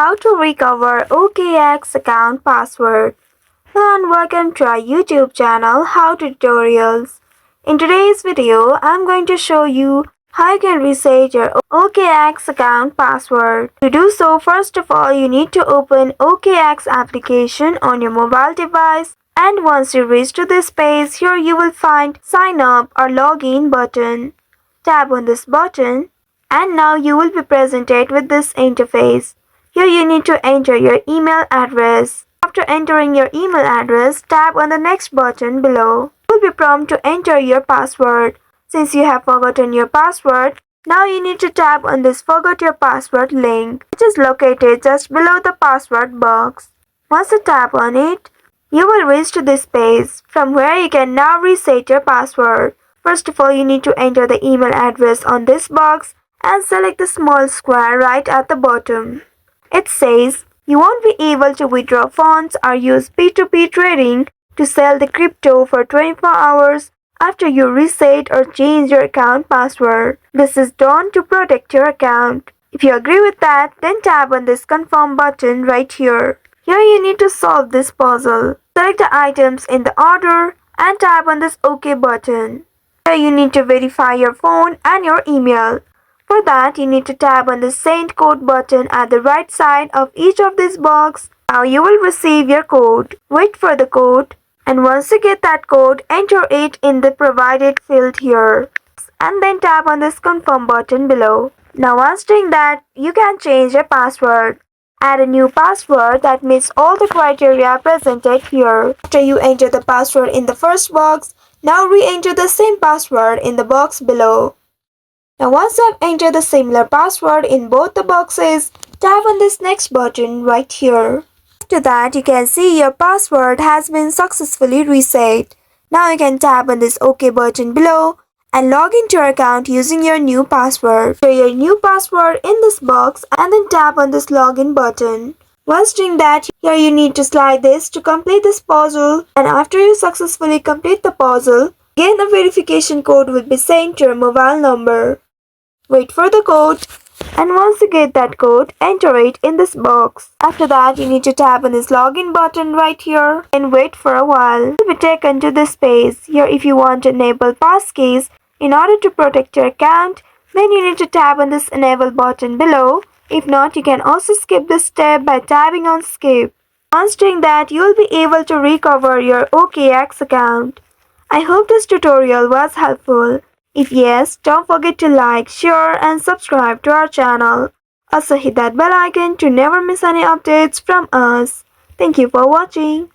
how to recover OKX account password. Hello and welcome to our YouTube channel How Tutorials. In today's video, I'm going to show you how you can reset your OKX account password. To do so, first of all, you need to open OKX application on your mobile device, and once you reach to this page, here you will find sign up or login button. Tap on this button and now you will be presented with this interface. Here you need to enter your email address. After entering your email address, tap on the next button below. You will be prompted to enter your password. Since you have forgotten your password, now you need to tap on this forgot your password link, which is located just below the password box. Once you tap on it, you will reach to this page from where you can now reset your password. First of all, you need to enter the email address on this box and select the small square right at the bottom. It says you won't be able to withdraw funds or use P2P trading to sell the crypto for 24 hours after you reset or change your account password. This is done to protect your account. If you agree with that, then tap on this confirm button right here. Here you need to solve this puzzle. Select the items in the order and tap on this OK button. Here you need to verify your phone and your email. For that, you need to tap on the send code button at the right side of each of these boxes. Now you will receive your code. Wait for the code, and once you get that code, enter it in the provided field here. And then tap on this confirm button below. Now once doing that, you can change your password. Add a new password that meets all the criteria presented here. After you enter the password in the first box, now re-enter the same password in the box below. Now once you have entered the similar password in both the boxes, tap on this next button right here. After that, you can see your password has been successfully reset. Now you can tap on this OK button below and log into your account using your new password. Enter your new password in this box and then tap on this login button. Once doing that, here you need to slide this to complete this puzzle, and after you successfully complete the puzzle, again a verification code will be sent to your mobile number. Wait for the code, and once you get that code, enter it in this box. After that, you need to tap on this login button right here and wait for a while. You will be taken to this page. Here, if you want to enable passkeys in order to protect your account, then you need to tap on this enable button below. If not, you can also skip this step by tapping on skip. Once doing that, you will be able to recover your OKX account. I hope this tutorial was helpful. If yes, don't forget to like, share and subscribe to our channel. Also hit that bell icon to never miss any updates from us. Thank you for watching.